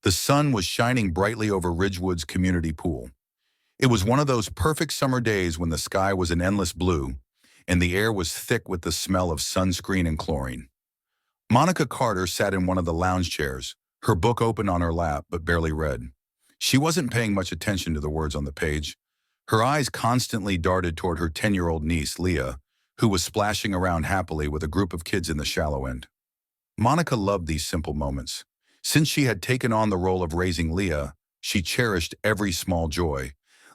The sun was shining brightly over Ridgewood's community pool. It was one of those perfect summer days when the sky was an endless blue and the air was thick with the smell of sunscreen and chlorine. Monica Carter sat in one of the lounge chairs, her book open on her lap but barely read. She wasn't paying much attention to the words on the page. Her eyes constantly darted toward her 10-year-old niece, Leah, who was splashing around happily with a group of kids in the shallow end. Monica loved these simple moments. Since she had taken on the role of raising Leah, she cherished every small joy,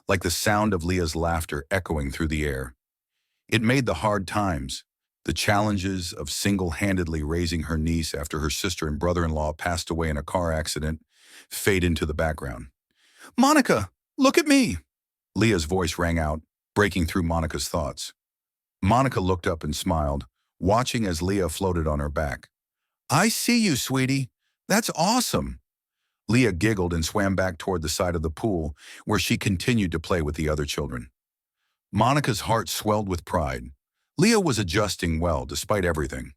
like the sound of Leah's laughter echoing through the air. It made the hard times, the challenges of single-handedly raising her niece after her sister and brother-in-law passed away in a car accident, fade into the background. "Monica, look at me!" Leah's voice rang out, breaking through Monica's thoughts. Monica looked up and smiled, watching as Leah floated on her back. "I see you, sweetie. That's awesome." Leah giggled and swam back toward the side of the pool, where she continued to play with the other children. Monica's heart swelled with pride. Leah was adjusting well despite everything.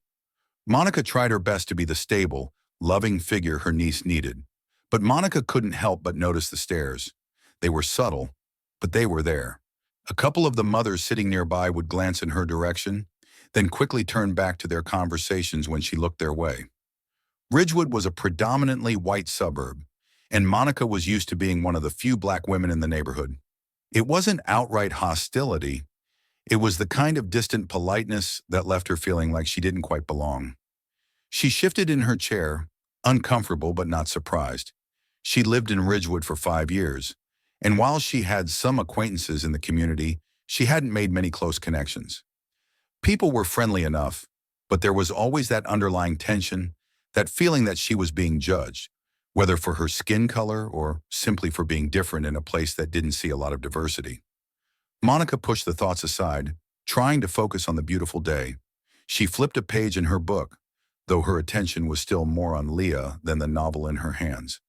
Monica tried her best to be the stable, loving figure her niece needed. But Monica couldn't help but notice the stares. They were subtle, but they were there. A couple of the mothers sitting nearby would glance in her direction, then quickly turn back to their conversations when she looked their way. Ridgewood was a predominantly white suburb, and Monica was used to being one of the few black women in the neighborhood. It wasn't outright hostility. It was the kind of distant politeness that left her feeling like she didn't quite belong. She shifted in her chair, uncomfortable but not surprised. She lived in Ridgewood for 5 years, and while she had some acquaintances in the community, she hadn't made many close connections. People were friendly enough, but there was always that underlying tension, that feeling that she was being judged, whether for her skin color or simply for being different in a place that didn't see a lot of diversity. Monica pushed the thoughts aside, trying to focus on the beautiful day. She flipped a page in her book, though her attention was still more on Leah than the novel in her hands.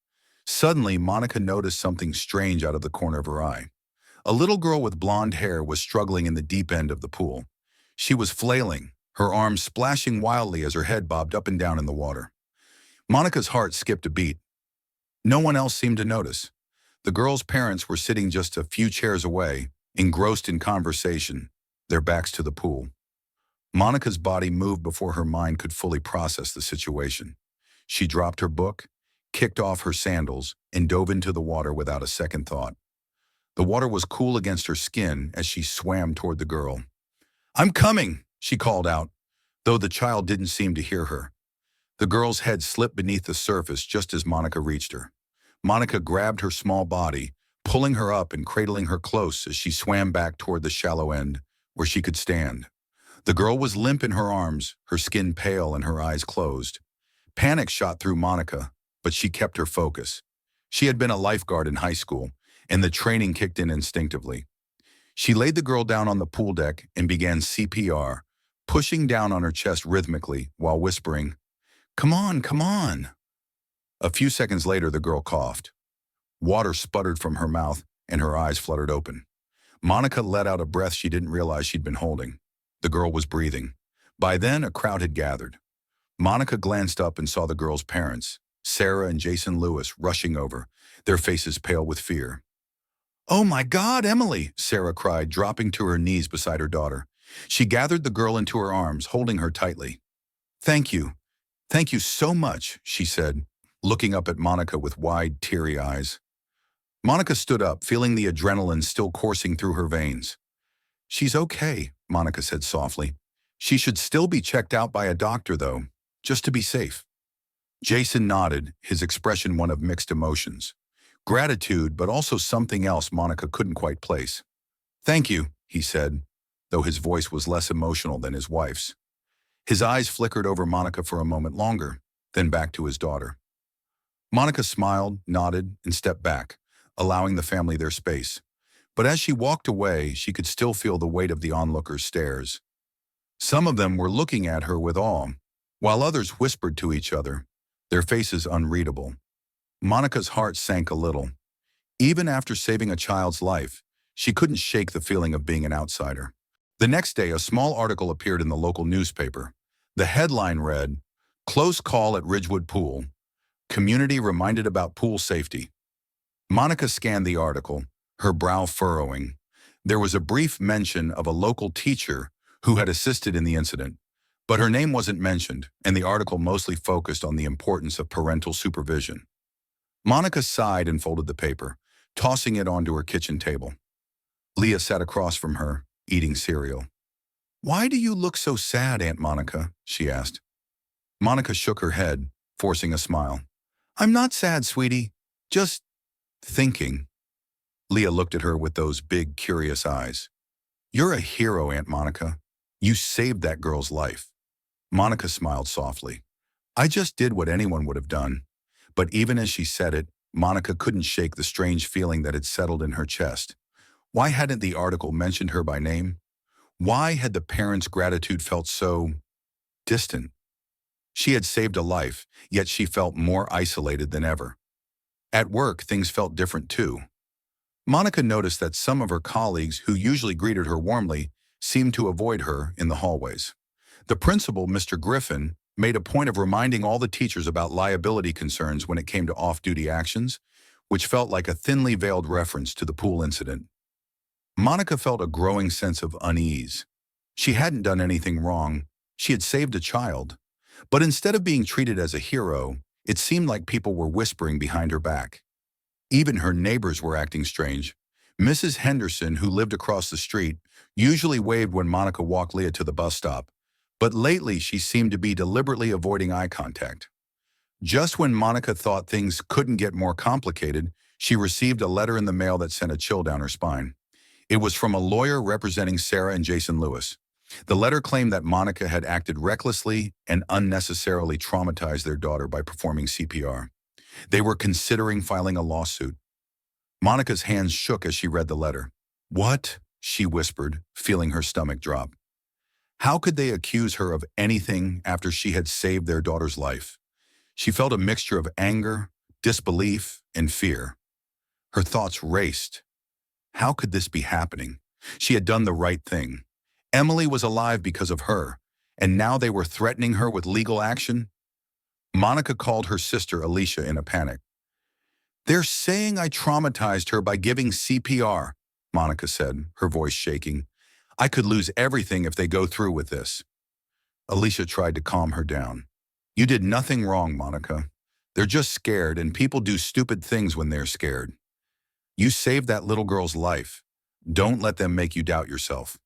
Suddenly, Monica noticed something strange out of the corner of her eye. A little girl with blonde hair was struggling in the deep end of the pool. She was flailing, her arms splashing wildly as her head bobbed up and down in the water. Monica's heart skipped a beat. No one else seemed to notice. The girl's parents were sitting just a few chairs away, engrossed in conversation, their backs to the pool. Monica's body moved before her mind could fully process the situation. She dropped her book, kicked off her sandals, and dove into the water without a second thought. The water was cool against her skin as she swam toward the girl. "I'm coming," she called out, though the child didn't seem to hear her. The girl's head slipped beneath the surface just as Monica reached her. Monica grabbed her small body, pulling her up and cradling her close as she swam back toward the shallow end, where she could stand. The girl was limp in her arms, her skin pale and her eyes closed. Panic shot through Monica, but she kept her focus. She had been a lifeguard in high school, and the training kicked in instinctively. She laid the girl down on the pool deck and began CPR, pushing down on her chest rhythmically while whispering, "Come on, come on." A few seconds later, the girl coughed. Water sputtered from her mouth and her eyes fluttered open. Monica let out a breath she didn't realize she'd been holding. The girl was breathing. By then, a crowd had gathered. Monica glanced up and saw the girl's parents, Sarah and Jason Lewis, rushing over, their faces pale with fear. "Oh my God, Emily!" Sarah cried, dropping to her knees beside her daughter. She gathered the girl into her arms, holding her tightly. "Thank you. Thank you so much," she said, looking up at Monica with wide, teary eyes. Monica stood up, feeling the adrenaline still coursing through her veins. "She's okay," Monica said softly. "She should still be checked out by a doctor, though, just to be safe." Jason nodded, his expression one of mixed emotions. Gratitude, but also something else Monica couldn't quite place. "Thank you," he said, though his voice was less emotional than his wife's. His eyes flickered over Monica for a moment longer, then back to his daughter. Monica smiled, nodded, and stepped back, allowing the family their space. But as she walked away, she could still feel the weight of the onlookers' stares. Some of them were looking at her with awe, while others whispered to each other, their faces unreadable. Monica's heart sank a little. Even after saving a child's life, she couldn't shake the feeling of being an outsider. The next day, a small article appeared in the local newspaper. The headline read, "Close Call at Ridgewood Pool. Community reminded about pool safety. Monica scanned the article, her brow furrowing. There was a brief mention of a local teacher who had assisted in the incident, but her name wasn't mentioned, and the article mostly focused on the importance of parental supervision. Monica sighed and folded the paper, tossing it onto her kitchen table. Leah sat across from her, eating cereal. "Why do you look so sad, Aunt Monica?" she asked. Monica shook her head, forcing a smile. "I'm not sad, sweetie. Just thinking." Leah looked at her with those big, curious eyes. "You're a hero, Aunt Monica. You saved that girl's life." Monica smiled softly. "I just did what anyone would have done." But even as she said it, Monica couldn't shake the strange feeling that had settled in her chest. Why hadn't the article mentioned her by name? Why had the parents' gratitude felt so distant? She had saved a life, yet she felt more isolated than ever. At work, things felt different too. Monica noticed that some of her colleagues who usually greeted her warmly seemed to avoid her in the hallways. The principal, Mr. Griffin, made a point of reminding all the teachers about liability concerns when it came to off-duty actions, which felt like a thinly veiled reference to the pool incident. Monica felt a growing sense of unease. She hadn't done anything wrong. She had saved a child. But instead of being treated as a hero, it seemed like people were whispering behind her back. Even her neighbors were acting strange. Mrs. Henderson, who lived across the street, usually waved when Monica walked Leah to the bus stop, but lately she seemed to be deliberately avoiding eye contact. Just when Monica thought things couldn't get more complicated, she received a letter in the mail that sent a chill down her spine. It was from a lawyer representing Sarah and Jason Lewis. The letter claimed that Monica had acted recklessly and unnecessarily traumatized their daughter by performing CPR. They were considering filing a lawsuit. Monica's hands shook as she read the letter. "What?" she whispered, feeling her stomach drop. How could they accuse her of anything after she had saved their daughter's life? She felt a mixture of anger, disbelief, and fear. Her thoughts raced. How could this be happening? She had done the right thing. Emily was alive because of her, and now they were threatening her with legal action? Monica called her sister Alicia in a panic. "They're saying I traumatized her by giving CPR," Monica said, her voice shaking. "I could lose everything if they go through with this." Alicia tried to calm her down. "You did nothing wrong, Monica. They're just scared, and people do stupid things when they're scared. You saved that little girl's life. Don't let them make you doubt yourself."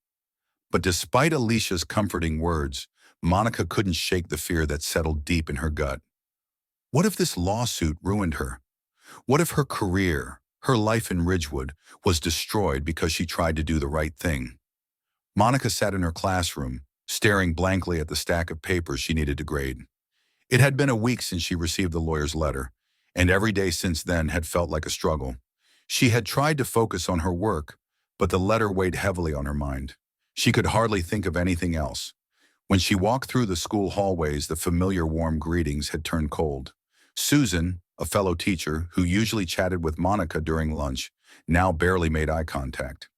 But despite Alicia's comforting words, Monica couldn't shake the fear that settled deep in her gut. What if this lawsuit ruined her? What if her career, her life in Ridgewood, was destroyed because she tried to do the right thing? Monica sat in her classroom, staring blankly at the stack of papers she needed to grade. It had been a week since she received the lawyer's letter, and every day since then had felt like a struggle. She had tried to focus on her work, but the letter weighed heavily on her mind. She could hardly think of anything else. When she walked through the school hallways, the familiar warm greetings had turned cold. Susan, a fellow teacher who usually chatted with Monica during lunch, now barely made eye contact.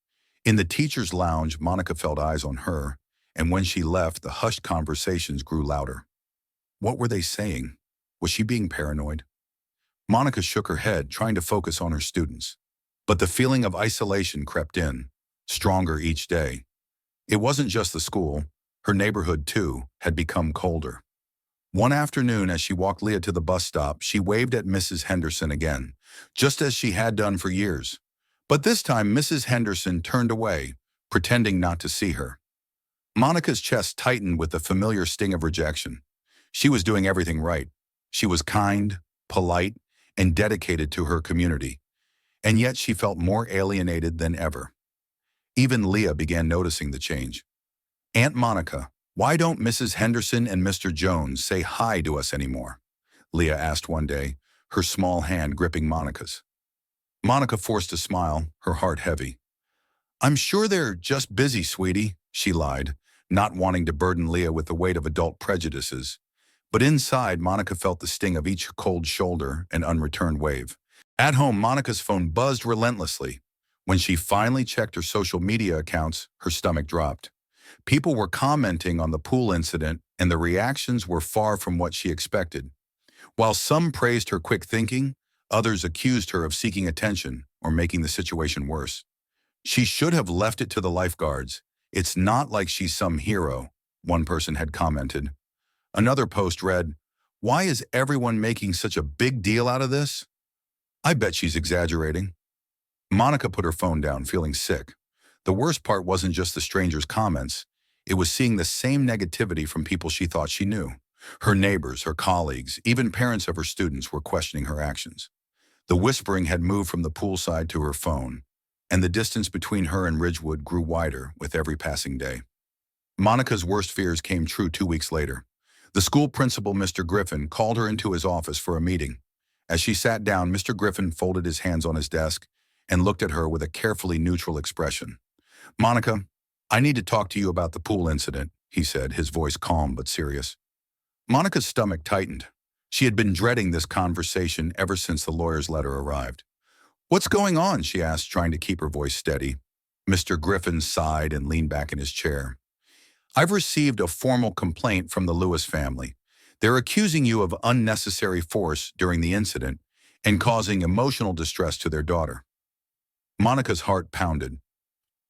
In the teacher's lounge, Monica felt eyes on her, and when she left, the hushed conversations grew louder. What were they saying? Was she being paranoid? Monica shook her head, trying to focus on her students. But the feeling of isolation crept in, stronger each day. It wasn't just the school. Her neighborhood, too, had become colder. One afternoon, as she walked Leah to the bus stop, she waved at Mrs. Henderson again, just as she had done for years. But this time, Mrs. Henderson turned away, pretending not to see her. Monica's chest tightened with the familiar sting of rejection. She was doing everything right. She was kind, polite, and dedicated to her community. And yet she felt more alienated than ever. Even Leah began noticing the change. "Aunt Monica, why don't Mrs. Henderson and Mr. Jones say hi to us anymore?" Leah asked one day, her small hand gripping Monica's. Monica forced a smile, her heart heavy. "I'm sure they're just busy, sweetie," she lied, not wanting to burden Leah with the weight of adult prejudices. But inside, Monica felt the sting of each cold shoulder and unreturned wave. At home, Monica's phone buzzed relentlessly. When she finally checked her social media accounts, her stomach dropped. People were commenting on the pool incident, and the reactions were far from what she expected. While some praised her quick thinking, others accused her of seeking attention or making the situation worse. She should have left it to the lifeguards. It's not like she's some hero, one person had commented. Another post read, "Why is everyone making such a big deal out of this? I bet she's exaggerating." Monica put her phone down, feeling sick. The worst part wasn't just the stranger's comments. It was seeing the same negativity from people she thought she knew. Her neighbors, her colleagues, even parents of her students were questioning her actions. The whispering had moved from the poolside to her phone, and the distance between her and Ridgewood grew wider with every passing day. Monica's worst fears came true 2 weeks later. The school principal, Mr. Griffin, called her into his office for a meeting. As she sat down, Mr. Griffin folded his hands on his desk and looked at her with a carefully neutral expression. "Monica, I need to talk to you about the pool incident," he said, his voice calm but serious. Monica's stomach tightened. She had been dreading this conversation ever since the lawyer's letter arrived. "What's going on?" she asked, trying to keep her voice steady. Mr. Griffin sighed and leaned back in his chair. "I've received a formal complaint from the Lewis family. They're accusing you of unnecessary force during the incident and causing emotional distress to their daughter." Monica's heart pounded.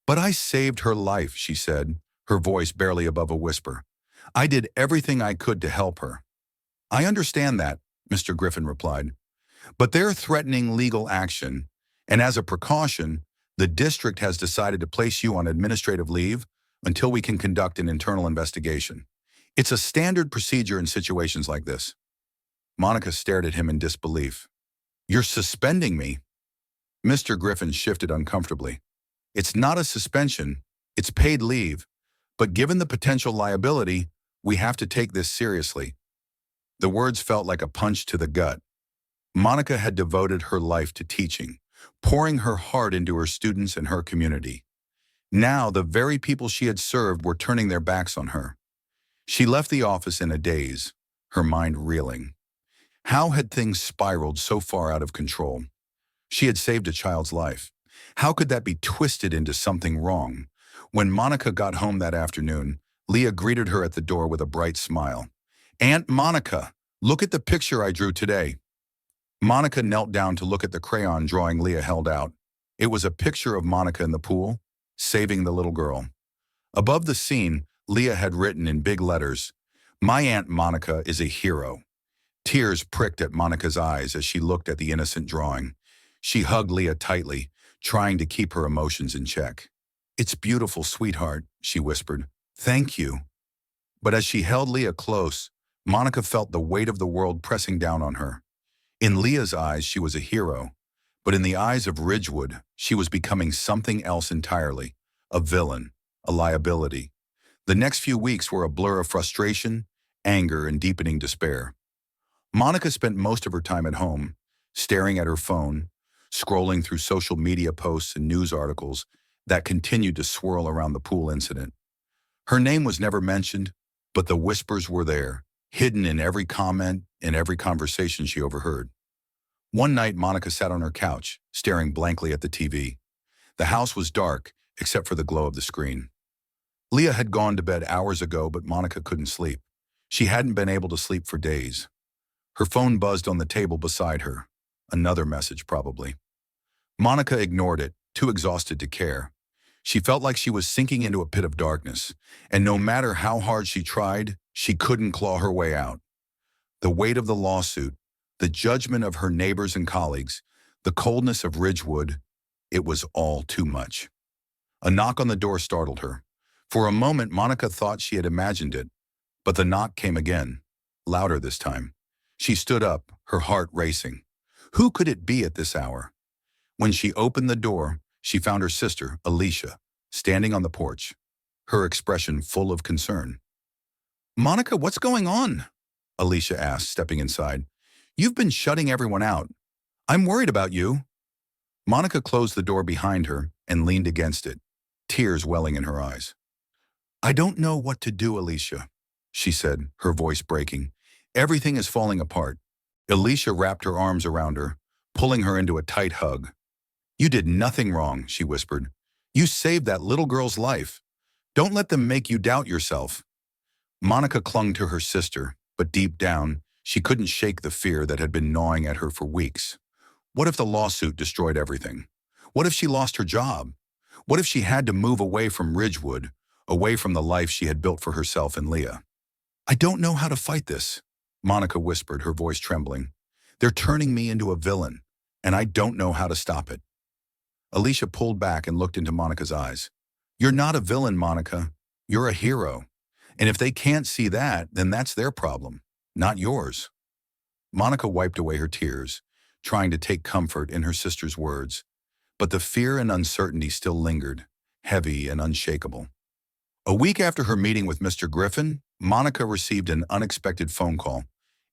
"But I saved her life," she said, her voice barely above a whisper. "I did everything I could to help her." "I understand that," Mr. Griffin replied. "But they're threatening legal action, and as a precaution, the district has decided to place you on administrative leave until we can conduct an internal investigation. It's a standard procedure in situations like this." Monica stared at him in disbelief. "You're suspending me?" Mr. Griffin shifted uncomfortably. "It's not a suspension, it's paid leave, but given the potential liability, we have to take this seriously." The words felt like a punch to the gut. Monica had devoted her life to teaching, pouring her heart into her students and her community. Now, the very people she had served were turning their backs on her. She left the office in a daze, her mind reeling. How had things spiraled so far out of control? She had saved a child's life. How could that be twisted into something wrong? When Monica got home that afternoon, Leah greeted her at the door with a bright smile. "Aunt Monica, look at the picture I drew today." Monica knelt down to look at the crayon drawing Leah held out. It was a picture of Monica in the pool, saving the little girl. Above the scene, Leah had written in big letters, "My Aunt Monica is a hero." Tears pricked at Monica's eyes as she looked at the innocent drawing. She hugged Leah tightly, trying to keep her emotions in check. "It's beautiful, sweetheart," she whispered. "Thank you." But as she held Leah close, Monica felt the weight of the world pressing down on her. In Leah's eyes, she was a hero, but in the eyes of Ridgewood, she was becoming something else entirely, a villain, a liability. The next few weeks were a blur of frustration, anger, and deepening despair. Monica spent most of her time at home, staring at her phone, scrolling through social media posts and news articles that continued to swirl around the pool incident. Her name was never mentioned, but the whispers were there, hidden in every comment and every conversation she overheard. One night, Monica sat on her couch, staring blankly at the TV. The house was dark, except for the glow of the screen. Leah had gone to bed hours ago, but Monica couldn't sleep. She hadn't been able to sleep for days. Her phone buzzed on the table beside her. Another message, probably. Monica ignored it, too exhausted to care. She felt like she was sinking into a pit of darkness, and no matter how hard she tried, she couldn't claw her way out. The weight of the lawsuit, the judgment of her neighbors and colleagues, the coldness of Ridgewood, it was all too much. A knock on the door startled her. For a moment, Monica thought she had imagined it, but the knock came again, louder this time. She stood up, her heart racing. Who could it be at this hour? When she opened the door, she found her sister, Alicia, standing on the porch, her expression full of concern. "Monica, what's going on?" Alicia asked, stepping inside. "You've been shutting everyone out. I'm worried about you." Monica closed the door behind her and leaned against it, tears welling in her eyes. "I don't know what to do, Alicia," she said, her voice breaking. "Everything is falling apart." Alicia wrapped her arms around her, pulling her into a tight hug. "You did nothing wrong," she whispered. "You saved that little girl's life. Don't let them make you doubt yourself." Monica clung to her sister, but deep down, She couldn't shake the fear that had been gnawing at her for weeks. What if the lawsuit destroyed everything? What if she lost her job? What if she had to move away from Ridgewood, away from the life she had built for herself and Leah? "I don't know how to fight this," Monica whispered, her voice trembling. "They're turning me into a villain, and I don't know how to stop it." Alicia pulled back and looked into Monica's eyes. "You're not a villain, Monica. You're a hero. And if they can't see that, then that's their problem, not yours." Monica wiped away her tears, trying to take comfort in her sister's words. But the fear and uncertainty still lingered, heavy and unshakable. A week after her meeting with Mr. Griffin, Monica received an unexpected phone call.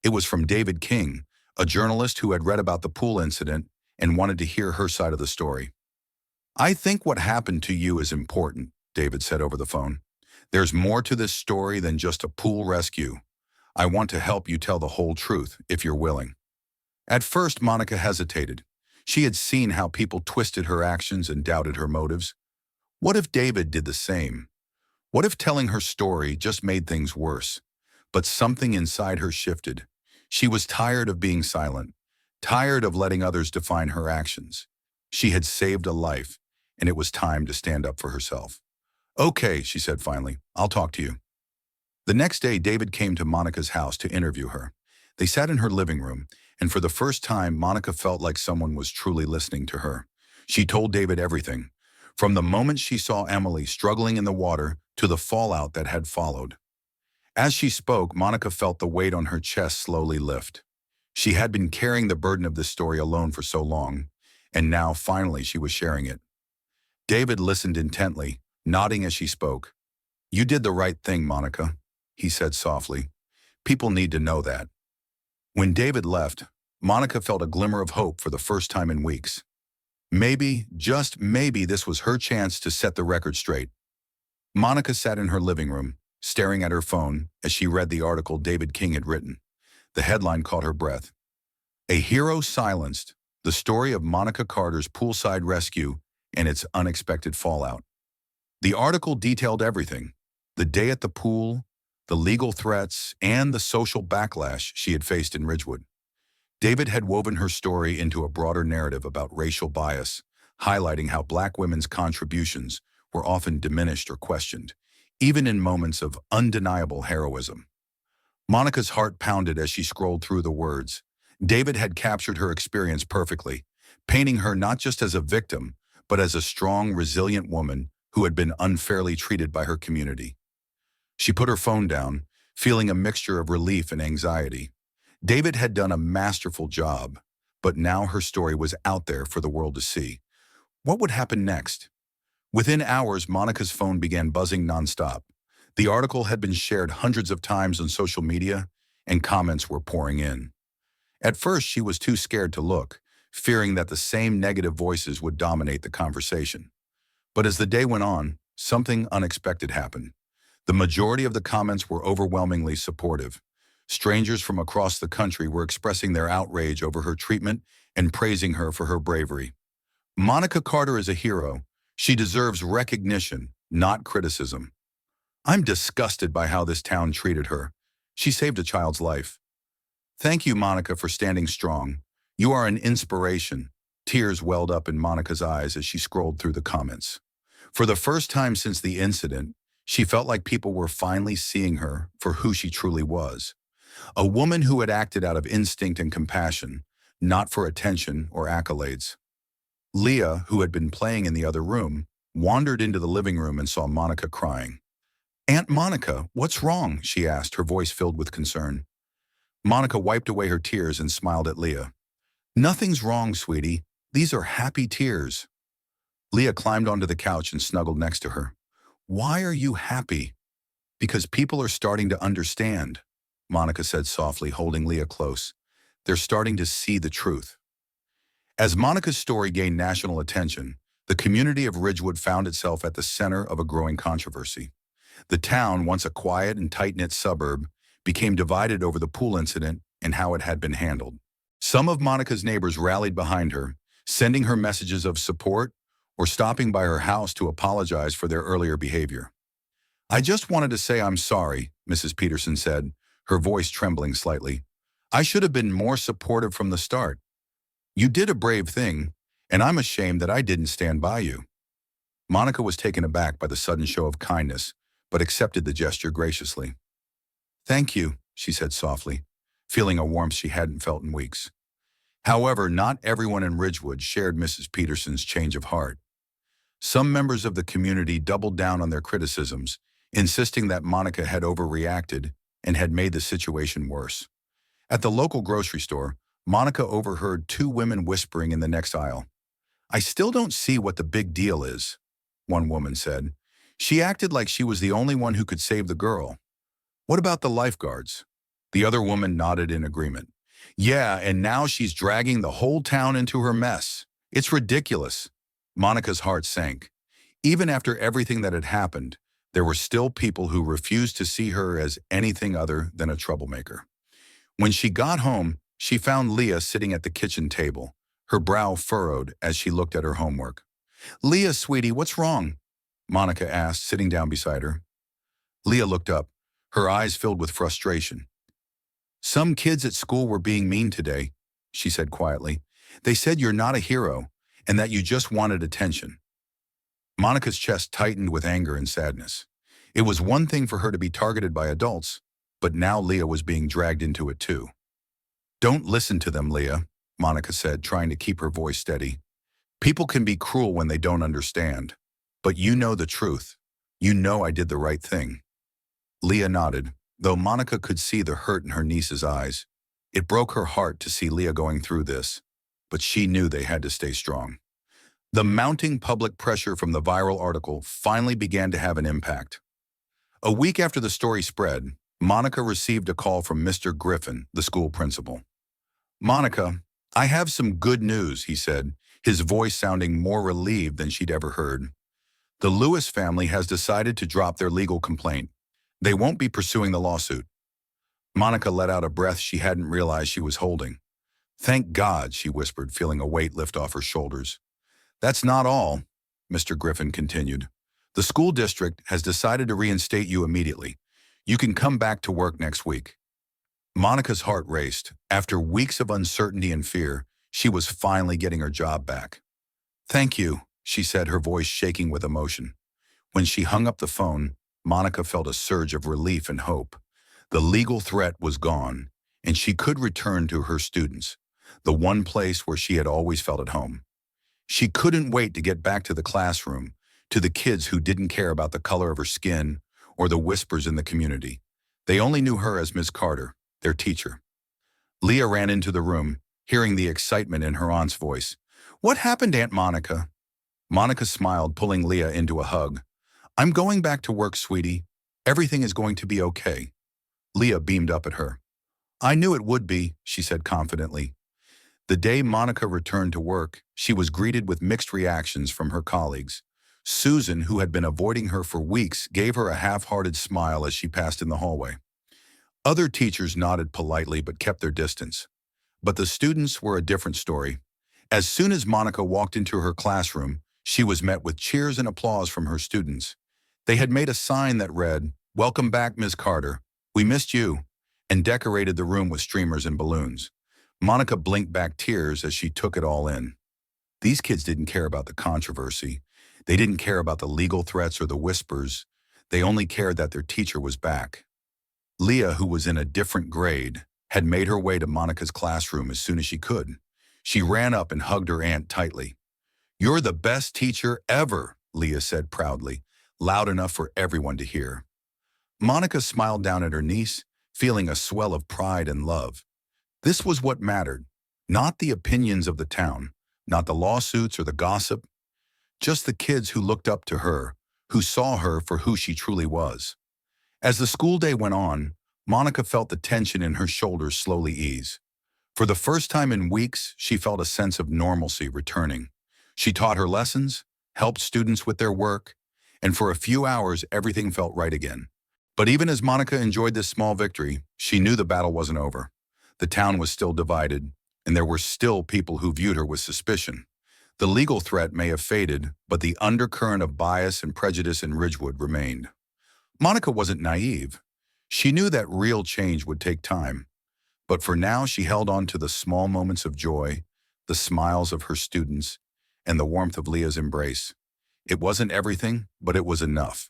It was from David King, a journalist who had read about the pool incident and wanted to hear her side of the story. "I think what happened to you is important," David said over the phone. "There's more to this story than just a pool rescue. I want to help you tell the whole truth, if you're willing." At first, Monica hesitated. She had seen how people twisted her actions and doubted her motives. What if David did the same? What if telling her story just made things worse? But something inside her shifted. She was tired of being silent, tired of letting others define her actions. She had saved a life, and it was time to stand up for herself. "Okay," she said finally, "I'll talk to you." The next day, David came to Monica's house to interview her. They sat in her living room, and for the first time, Monica felt like someone was truly listening to her. She told David everything, from the moment she saw Emily struggling in the water to the fallout that had followed. As she spoke, Monica felt the weight on her chest slowly lift. She had been carrying the burden of this story alone for so long, and now finally she was sharing it. David listened intently, nodding as she spoke. "You did the right thing, Monica," he said softly. "People need to know that." When David left, Monica felt a glimmer of hope for the first time in weeks. Maybe, just maybe, this was her chance to set the record straight. Monica sat in her living room, staring at her phone as she read the article David King had written. The headline caught her breath. "A Hero Silenced: The Story of Monica Carter's Poolside Rescue and Its Unexpected Fallout." The article detailed everything: the day at the pool, the legal threats, and the social backlash she had faced in Ridgewood. David had woven her story into a broader narrative about racial bias, highlighting how Black women's contributions were often diminished or questioned, even in moments of undeniable heroism. Monica's heart pounded as she scrolled through the words. David had captured her experience perfectly, painting her not just as a victim, but as a strong, resilient woman who had been unfairly treated by her community. She put her phone down, feeling a mixture of relief and anxiety. David had done a masterful job, but now her story was out there for the world to see. What would happen next? Within hours, Monica's phone began buzzing nonstop. The article had been shared hundreds of times on social media, and comments were pouring in. At first, she was too scared to look, fearing that the same negative voices would dominate the conversation. But as the day went on, something unexpected happened. The majority of the comments were overwhelmingly supportive. Strangers from across the country were expressing their outrage over her treatment and praising her for her bravery. "Monica Carter is a hero. She deserves recognition, not criticism. I'm disgusted by how this town treated her. She saved a child's life. Thank you, Monica, for standing strong. You are an inspiration." Tears welled up in Monica's eyes as she scrolled through the comments. For the first time since the incident, she felt like people were finally seeing her for who she truly was. A woman who had acted out of instinct and compassion, not for attention or accolades. Leah, who had been playing in the other room, wandered into the living room and saw Monica crying. "Aunt Monica, what's wrong?" she asked, her voice filled with concern. Monica wiped away her tears and smiled at Leah. "Nothing's wrong, sweetie. These are happy tears." Leah climbed onto the couch and snuggled next to her. "Why are you happy?" "Because people are starting to understand," Monica said softly, holding Leah close. "They're starting to see the truth." As Monica's story gained national attention, the community of Ridgewood found itself at the center of a growing controversy. The town, once a quiet and tight-knit suburb, became divided over the pool incident and how it had been handled. Some of Monica's neighbors rallied behind her, sending her messages of support or stopping by her house to apologize for their earlier behavior. "I just wanted to say I'm sorry," Mrs. Peterson said, her voice trembling slightly. I should have been more supportive from the start. You did a brave thing, and I'm ashamed that I didn't stand by you." Monica was taken aback by the sudden show of kindness, but accepted the gesture graciously. "Thank you," she said softly, feeling a warmth she hadn't felt in weeks. However, not everyone in Ridgewood shared Mrs. Peterson's change of heart. Some members of the community doubled down on their criticisms, insisting that Monica had overreacted and had made the situation worse. At the local grocery store, Monica overheard two women whispering in the next aisle. "I still don't see what the big deal is," one woman said. "She acted like she was the only one who could save the girl. What about the lifeguards?" The other woman nodded in agreement. "Yeah, and now she's dragging the whole town into her mess. It's ridiculous." Monica's heart sank. Even after everything that had happened, there were still people who refused to see her as anything other than a troublemaker. When she got home, she found Leah sitting at the kitchen table, her brow furrowed as she looked at her homework. "Leah, sweetie, what's wrong?" Monica asked, sitting down beside her. Leah looked up, her eyes filled with frustration. "Some kids at school were being mean today," she said quietly. "They said you're not a hero and that you just wanted attention." Monica's chest tightened with anger and sadness. It was one thing for her to be targeted by adults, but now Leah was being dragged into it too. "Don't listen to them, Leah," Monica said, trying to keep her voice steady. "People can be cruel when they don't understand. But you know the truth. You know I did the right thing." Leah nodded, though Monica could see the hurt in her niece's eyes. It broke her heart to see Leah going through this, but she knew they had to stay strong. The mounting public pressure from the viral article finally began to have an impact. A week after the story spread, Monica received a call from Mr. Griffin, the school principal. "Monica, I have some good news," he said, his voice sounding more relieved than she'd ever heard. "The Lewis family has decided to drop their legal complaint. They won't be pursuing the lawsuit." Monica let out a breath she hadn't realized she was holding. "Thank God," she whispered, feeling a weight lift off her shoulders. "That's not all," Mr. Griffin continued. "The school district has decided to reinstate you immediately. You can come back to work next week." Monica's heart raced. After weeks of uncertainty and fear, she was finally getting her job back. "Thank you," she said, her voice shaking with emotion. When she hung up the phone, Monica felt a surge of relief and hope. The legal threat was gone, and she could return to her students, the one place where she had always felt at home. She couldn't wait to get back to the classroom, to the kids who didn't care about the color of her skin or the whispers in the community. They only knew her as Miss Carter, their teacher. Leah ran into the room, hearing the excitement in her aunt's voice. "What happened, Aunt Monica?" Monica smiled, pulling Leah into a hug. "I'm going back to work, sweetie. Everything is going to be okay." Leah beamed up at her. "I knew it would be," she said confidently. The day Monica returned to work, she was greeted with mixed reactions from her colleagues. Susan, who had been avoiding her for weeks, gave her a half-hearted smile as she passed in the hallway. Other teachers nodded politely but kept their distance. But the students were a different story. As soon as Monica walked into her classroom, she was met with cheers and applause from her students. They had made a sign that read, "Welcome back, Ms. Carter. We missed you," and decorated the room with streamers and balloons. Monica blinked back tears as she took it all in. These kids didn't care about the controversy. They didn't care about the legal threats or the whispers. They only cared that their teacher was back. Leah, who was in a different grade, had made her way to Monica's classroom as soon as she could. She ran up and hugged her aunt tightly. "You're the best teacher ever," Leah said proudly, loud enough for everyone to hear. Monica smiled down at her niece, feeling a swell of pride and love. This was what mattered, not the opinions of the town, not the lawsuits or the gossip, just the kids who looked up to her, who saw her for who she truly was. As the school day went on, Monica felt the tension in her shoulders slowly ease. For the first time in weeks, she felt a sense of normalcy returning. She taught her lessons, helped students with their work, and for a few hours everything felt right again. But even as Monica enjoyed this small victory, she knew the battle wasn't over. The town was still divided, and there were still people who viewed her with suspicion. The legal threat may have faded, but the undercurrent of bias and prejudice in Ridgewood remained. Monica wasn't naive. She knew that real change would take time. But for now, she held on to the small moments of joy, the smiles of her students, and the warmth of Leah's embrace. It wasn't everything, but it was enough.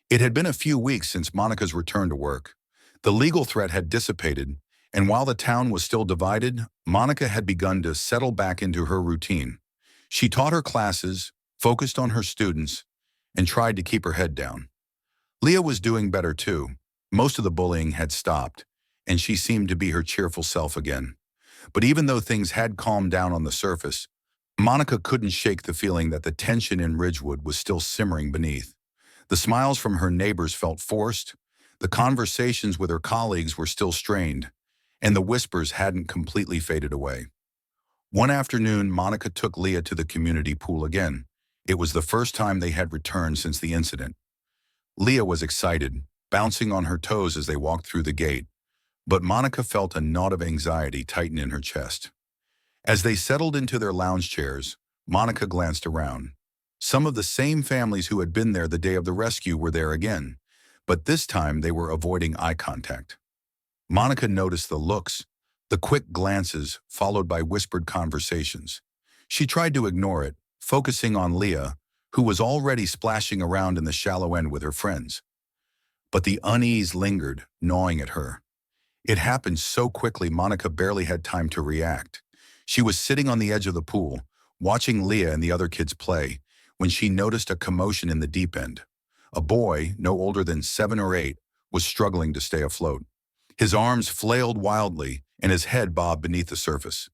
It had been a few weeks since Monica's return to work. The legal threat had dissipated, and while the town was still divided, Monica had begun to settle back into her routine. She taught her classes, focused on her students, and tried to keep her head down. Leah was doing better too. Most of the bullying had stopped, and she seemed to be her cheerful self again. But even though things had calmed down on the surface, Monica couldn't shake the feeling that the tension in Ridgewood was still simmering beneath. The smiles from her neighbors felt forced, the conversations with her colleagues were still strained, and the whispers hadn't completely faded away. One afternoon, Monica took Leah to the community pool again. It was the first time they had returned since the incident. Leah was excited, bouncing on her toes as they walked through the gate, but Monica felt a knot of anxiety tighten in her chest. As they settled into their lounge chairs, Monica glanced around. Some of the same families who had been there the day of the rescue were there again, but this time they were avoiding eye contact. Monica noticed the looks, the quick glances followed by whispered conversations. She tried to ignore it, focusing on Leah, who was already splashing around in the shallow end with her friends. But the unease lingered, gnawing at her. It happened so quickly Monica barely had time to react. She was sitting on the edge of the pool, watching Leah and the other kids play, when she noticed a commotion in the deep end. A boy, no older than 7 or 8, was struggling to stay afloat. His arms flailed wildly, and his head bobbed beneath the surface.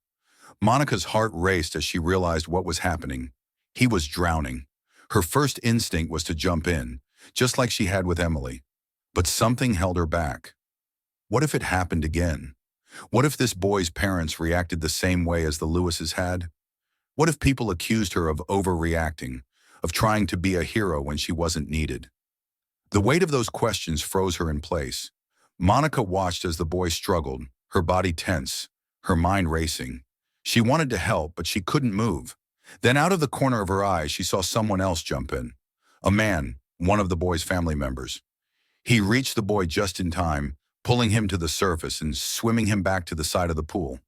Monica's heart raced as she realized what was happening. He was drowning. Her first instinct was to jump in, just like she had with Emily. But something held her back. What if it happened again? What if this boy's parents reacted the same way as the Lewises had? What if people accused her of overreacting, of trying to be a hero when she wasn't needed? The weight of those questions froze her in place. Monica watched as the boy struggled, her body tense, her mind racing. She wanted to help, but she couldn't move. Then out of the corner of her eye, she saw someone else jump in. A man, one of the boy's family members. He reached the boy just in time, pulling him to the surface and swimming him back to the side of the pool.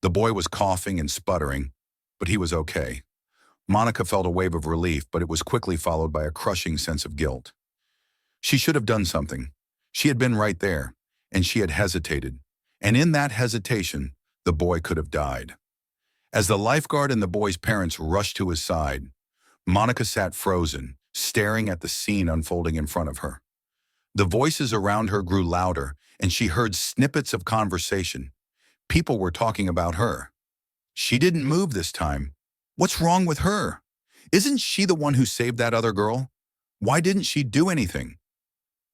The boy was coughing and sputtering, but he was okay. Monica felt a wave of relief, but it was quickly followed by a crushing sense of guilt. She should have done something. She had been right there, and she had hesitated. And in that hesitation, the boy could have died. As the lifeguard and the boy's parents rushed to his side, Monica sat frozen, staring at the scene unfolding in front of her. The voices around her grew louder, and she heard snippets of conversation. People were talking about her. She didn't move this time. What's wrong with her? Isn't she the one who saved that other girl? Why didn't she do anything?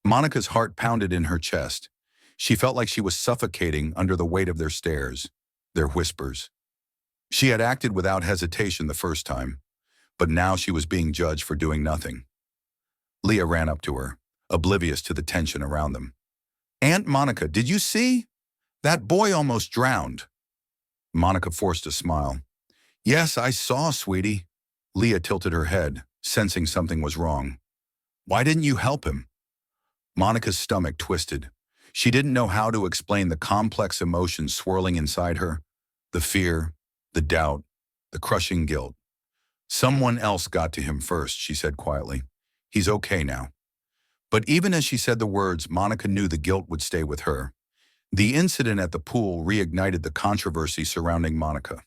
Monica's heart pounded in her chest. She felt like she was suffocating under the weight of their stares, their whispers. She had acted without hesitation the first time, but now she was being judged for doing nothing. Leah ran up to her, oblivious to the tension around them. "Aunt Monica, did you see? That boy almost drowned." Monica forced a smile. "Yes, I saw, sweetie." Leah tilted her head, sensing something was wrong. "Why didn't you help him?" Monica's stomach twisted. She didn't know how to explain the complex emotions swirling inside her, the fear, the doubt, the crushing guilt. "Someone else got to him first," she said quietly. "He's okay now." But even as she said the words, Monica knew the guilt would stay with her. The incident at the pool reignited the controversy surrounding Monica.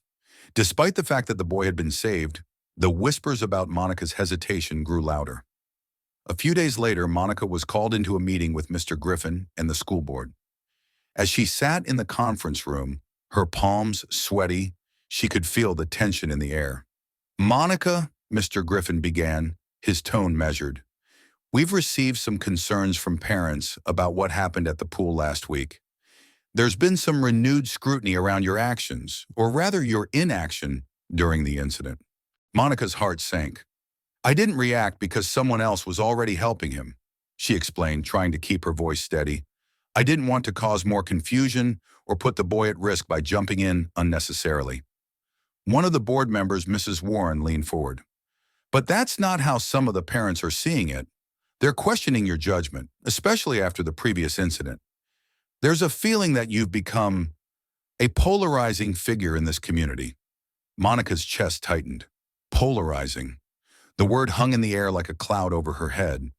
Despite the fact that the boy had been saved, the whispers about Monica's hesitation grew louder. A few days later, Monica was called into a meeting with Mr. Griffin and the school board. As she sat in the conference room, her palms sweaty, she could feel the tension in the air. "Monica," Mr. Griffin began, his tone measured, "we've received some concerns from parents about what happened at the pool last week. There's been some renewed scrutiny around your actions, or rather your inaction, during the incident." Monica's heart sank. "I didn't react because someone else was already helping him," she explained, trying to keep her voice steady. "I didn't want to cause more confusion or put the boy at risk by jumping in unnecessarily." One of the board members, Mrs. Warren, leaned forward. "But that's not how some of the parents are seeing it. They're questioning your judgment, especially after the previous incident. There's a feeling that you've become A polarizing figure in this community. Monica's chest tightened. Polarizing. The word hung in the air like a cloud over her head.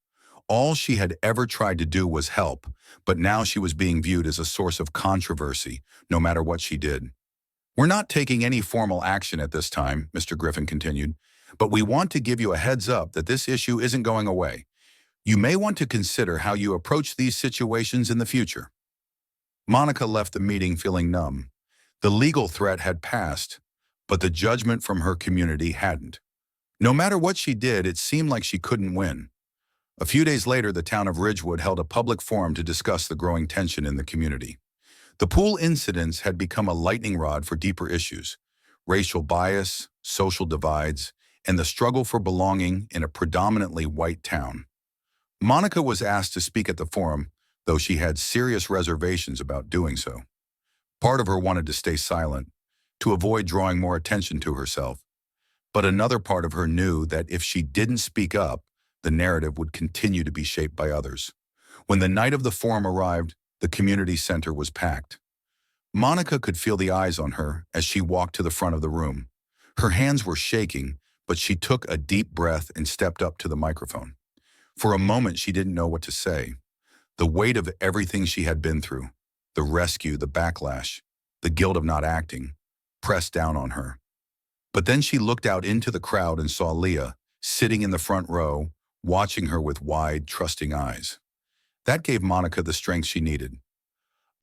All she had ever tried to do was help, but now she was being viewed as a source of controversy, no matter what she did. "We're not taking any formal action at this time," Mr. Griffin continued, "but we want to give you a heads up that this issue isn't going away. You may want to consider how you approach these situations in the future." Monica left the meeting feeling numb. The legal threat had passed, but the judgment from her community hadn't. No matter what she did, it seemed like she couldn't win. A few days later, the town of Ridgewood held a public forum to discuss the growing tension in the community. The pool incidents had become a lightning rod for deeper issues: racial bias, social divides, and the struggle for belonging in a predominantly white town. Monica was asked to speak at the forum, though she had serious reservations about doing so. Part of her wanted to stay silent, to avoid drawing more attention to herself. But another part of her knew that if she didn't speak up, the narrative would continue to be shaped by others. When the night of the forum arrived, the community center was packed. Monica could feel the eyes on her as she walked to the front of the room. Her hands were shaking, but she took a deep breath and stepped up to the microphone. For a moment, she didn't know what to say. The weight of everything she had been through, the rescue, the backlash, the guilt of not acting, pressed down on her. But then she looked out into the crowd and saw Leah, sitting in the front row, watching her with wide, trusting eyes. That gave Monica the strength she needed.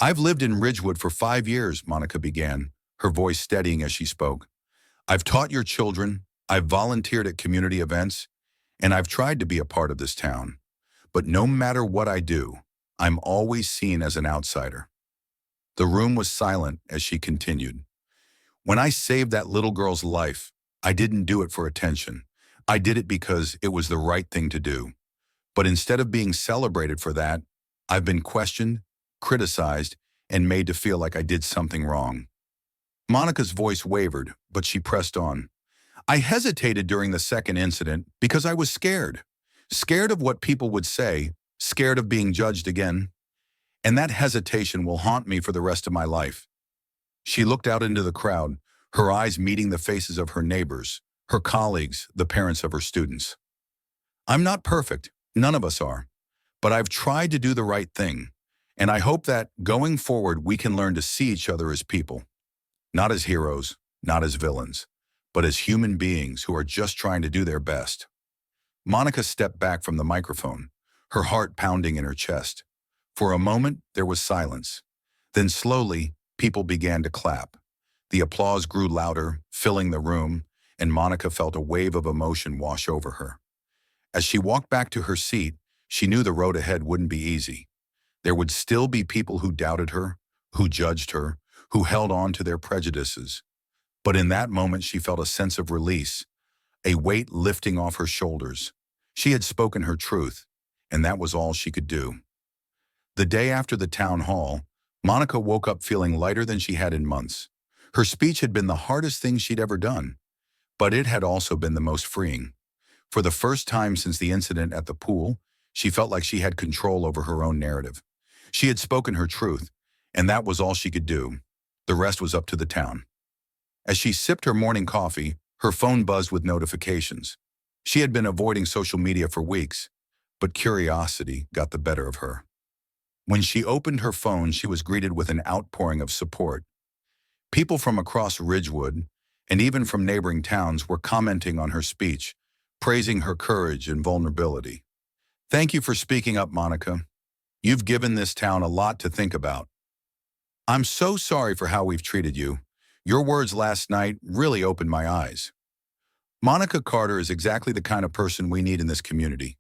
"I've lived in Ridgewood for 5 years," Monica began, her voice steadying as she spoke. "I've taught your children, I've volunteered at community events, and I've tried to be a part of this town. But no matter what I do, I'm always seen as an outsider." The room was silent as she continued. "When I saved that little girl's life, I didn't do it for attention. I did it because it was the right thing to do. But instead of being celebrated for that, I've been questioned, criticized, and made to feel like I did something wrong." Monica's voice wavered, but she pressed on. "I hesitated during the second incident because I was scared. Scared of what people would say, scared of being judged again. And that hesitation will haunt me for the rest of my life." She looked out into the crowd, her eyes meeting the faces of her neighbors, her colleagues, the parents of her students. "I'm not perfect, none of us are, but I've tried to do the right thing, and I hope that, going forward, we can learn to see each other as people. Not as heroes, not as villains, but as human beings who are just trying to do their best." Monica stepped back from the microphone, her heart pounding in her chest. For a moment, there was silence. Then slowly, people began to clap. The applause grew louder, filling the room, and Monica felt a wave of emotion wash over her. As she walked back to her seat, she knew the road ahead wouldn't be easy. There would still be people who doubted her, who judged her, who held on to their prejudices. But in that moment, she felt a sense of release, a weight lifting off her shoulders. She had spoken her truth, and that was all she could do. The day after the town hall, Monica woke up feeling lighter than she had in months. Her speech had been the hardest thing she'd ever done, but it had also been the most freeing. For the first time since the incident at the pool, she felt like she had control over her own narrative. She had spoken her truth, and that was all she could do. The rest was up to the town. As she sipped her morning coffee, her phone buzzed with notifications. She had been avoiding social media for weeks, but curiosity got the better of her. When she opened her phone, she was greeted with an outpouring of support. People from across Ridgewood, and even from neighboring towns, were commenting on her speech, praising her courage and vulnerability. "Thank you for speaking up, Monica. You've given this town a lot to think about. I'm so sorry for how we've treated you. Your words last night really opened my eyes." Monica Carter is exactly the kind of person we need in this community.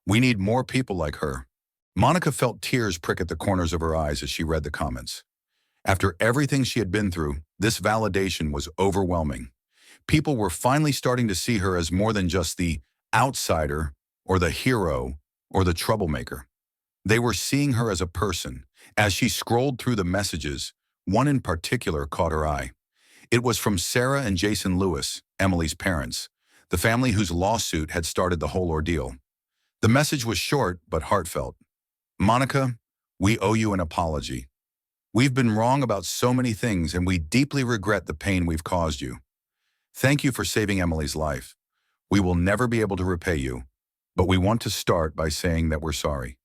We need more people like her. Monica felt tears prick at the corners of her eyes as she read the comments. After everything she had been through, this validation was overwhelming. People were finally starting to see her as more than just the outsider or the hero or the troublemaker. They were seeing her as a person. As she scrolled through the messages, one in particular caught her eye. It was from Sarah and Jason Lewis, Emily's parents, the family whose lawsuit had started the whole ordeal. The message was short but heartfelt. "Monica, we owe you an apology. We've been wrong about so many things, and we deeply regret the pain we've caused you. Thank you for saving Emily's life. We will never be able to repay you, but we want to start by saying that we're sorry."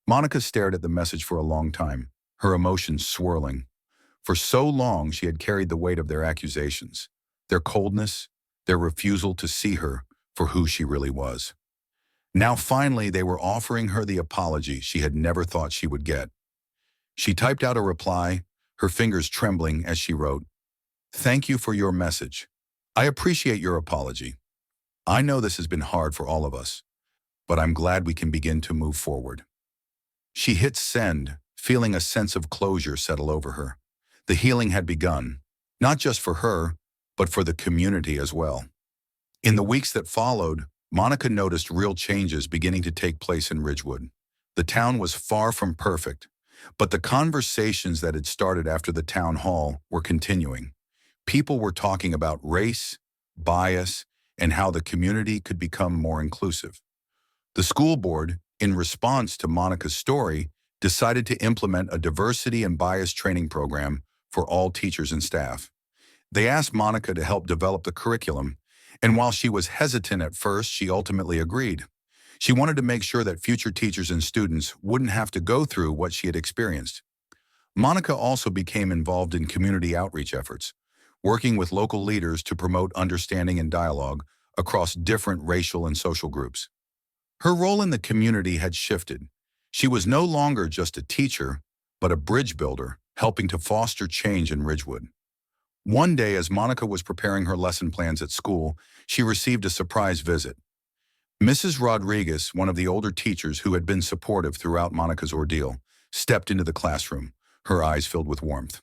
Monica stared at the message for a long time, her emotions swirling. For so long, she had carried the weight of their accusations, their coldness, their refusal to see her for who she really was. Now finally, they were offering her the apology she had never thought she would get. She typed out a reply, her fingers trembling as she wrote, "Thank you for your message. I appreciate your apology. I know this has been hard for all of us, but I'm glad we can begin to move forward." She hit send, feeling a sense of closure settle over her. The healing had begun, not just for her, but for the community as well. In the weeks that followed, Monica noticed real changes beginning to take place in Ridgewood. The town was far from perfect, but the conversations that had started after the town hall were continuing. People were talking about race, bias, and how the community could become more inclusive. The school board, in response to Monica's story, decided to implement a diversity and bias training program for all teachers and staff. They asked Monica to help develop the curriculum, and while she was hesitant at first, she ultimately agreed. She wanted to make sure that future teachers and students wouldn't have to go through what she had experienced. Monica also became involved in community outreach efforts, working with local leaders to promote understanding and dialogue across different racial and social groups. Her role in the community had shifted. She was no longer just a teacher, but a bridge builder, helping to foster change in Ridgewood. One day, as Monica was preparing her lesson plans at school, she received a surprise visit. Mrs. Rodriguez, one of the older teachers who had been supportive throughout Monica's ordeal, stepped into the classroom, her eyes filled with warmth.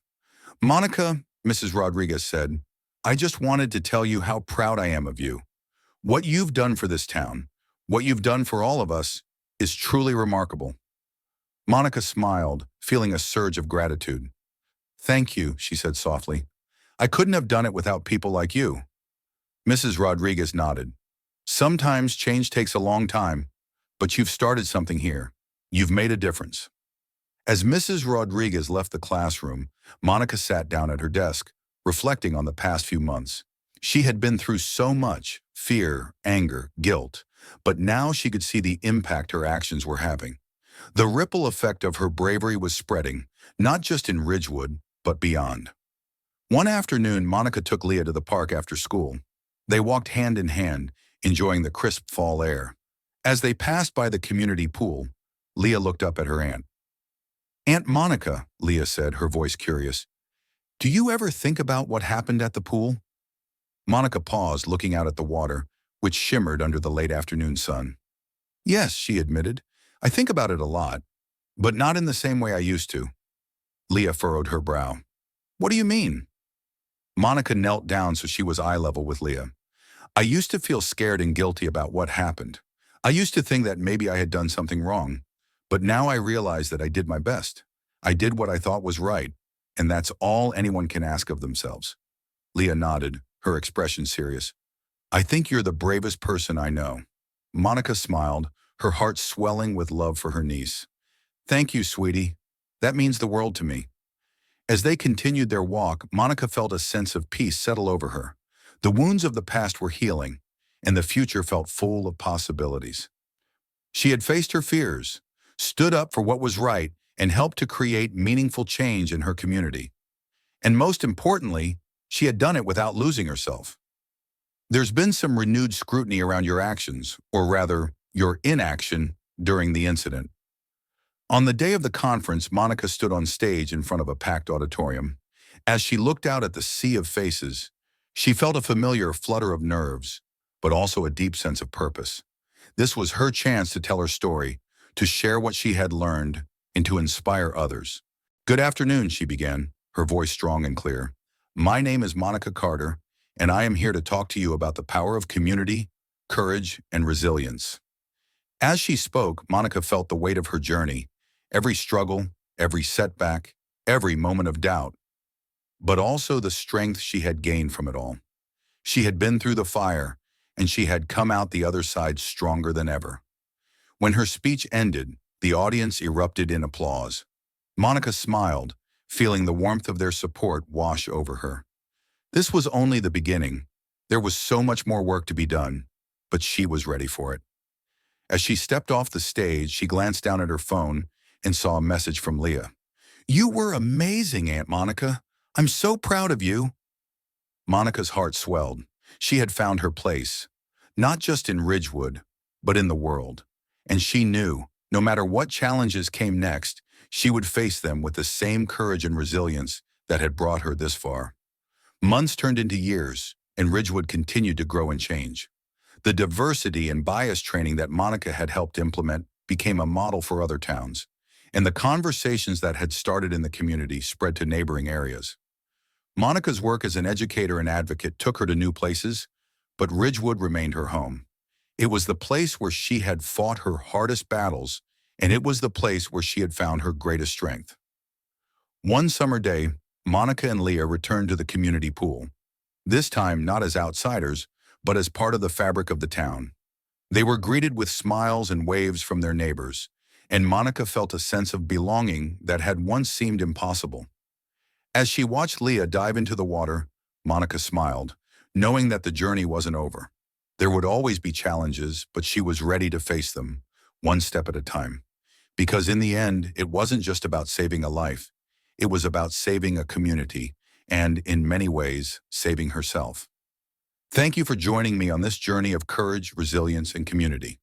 "Monica," Mrs. Rodriguez said, "I just wanted to tell you how proud I am of you. What you've done for this town, what you've done for all of us, is truly remarkable." Monica smiled, feeling a surge of gratitude. "Thank you," she said softly. "I couldn't have done it without people like you." Mrs. Rodriguez nodded. "Sometimes change takes a long time, but you've started something here. You've made a difference." As Mrs. Rodriguez left the classroom, Monica sat down at her desk, reflecting on the past few months. She had been through so much: fear, anger, guilt, but now she could see the impact her actions were having. The ripple effect of her bravery was spreading, not just in Ridgewood, but beyond. One afternoon, Monica took Leah to the park after school. They walked hand in hand, enjoying the crisp fall air. As they passed by the community pool, Leah looked up at her aunt. "Aunt Monica," Leah said, her voice curious, "do you ever think about what happened at the pool?" Monica paused, looking out at the water, which shimmered under the late afternoon sun. "Yes," she admitted, "I think about it a lot, but not in the same way I used to." Leah furrowed her brow. "What do you mean?" Monica knelt down so she was eye level with Leah. "I used to feel scared and guilty about what happened. I used to think that maybe I had done something wrong, but now I realize that I did my best. I did what I thought was right, and that's all anyone can ask of themselves." Leah nodded, her expression serious. "I think you're the bravest person I know." Monica smiled, her heart swelling with love for her niece. "Thank you, sweetie. That means the world to me." As they continued their walk, Monica felt a sense of peace settle over her. The wounds of the past were healing, and the future felt full of possibilities. She had faced her fears, stood up for what was right, and helped to create meaningful change in her community. And most importantly, she had done it without losing herself. There's been some renewed scrutiny around your actions, or rather, your inaction, during the incident. On the day of the conference, Monica stood on stage in front of a packed auditorium. As she looked out at the sea of faces, she felt a familiar flutter of nerves, but also a deep sense of purpose. This was her chance to tell her story, to share what she had learned, and to inspire others. "Good afternoon," she began, her voice strong and clear. "My name is Monica Carter, and I am here to talk to you about the power of community, courage, and resilience." As she spoke, Monica felt the weight of her journey, every struggle, every setback, every moment of doubt, but also the strength she had gained from it all. She had been through the fire, and she had come out the other side stronger than ever. When her speech ended, the audience erupted in applause. Monica smiled, feeling the warmth of their support wash over her. This was only the beginning. There was so much more work to be done, but she was ready for it. As she stepped off the stage, she glanced down at her phone and saw a message from Leah. "You were amazing, Aunt Monica. I'm so proud of you." Monica's heart swelled. She had found her place, not just in Ridgewood, but in the world. And she knew, no matter what challenges came next, she would face them with the same courage and resilience that had brought her this far. Months turned into years, and Ridgewood continued to grow and change. The diversity and bias training that Monica had helped implement became a model for other towns, and the conversations that had started in the community spread to neighboring areas. Monica's work as an educator and advocate took her to new places, but Ridgewood remained her home. It was the place where she had fought her hardest battles, and it was the place where she had found her greatest strength. One summer day, Monica and Leah returned to the community pool, this time not as outsiders, but as part of the fabric of the town. They were greeted with smiles and waves from their neighbors, and Monica felt a sense of belonging that had once seemed impossible. As she watched Leah dive into the water, Monica smiled, knowing that the journey wasn't over. There would always be challenges, but she was ready to face them, one step at a time. Because in the end, it wasn't just about saving a life. It was about saving a community, and, in many ways, saving herself. Thank you for joining me on this journey of courage, resilience, and community.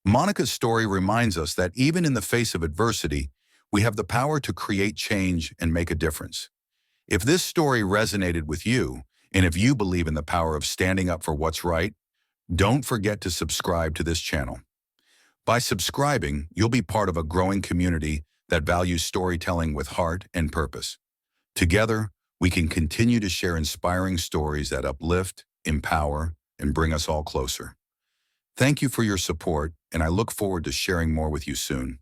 Monica's story reminds us that even in the face of adversity, we have the power to create change and make a difference. If this story resonated with you, and if you believe in the power of standing up for what's right, don't forget to subscribe to this channel. By subscribing, you'll be part of a growing community that values storytelling with heart and purpose. Together, we can continue to share inspiring stories that uplift, empower, and bring us all closer. Thank you for your support, and I look forward to sharing more with you soon.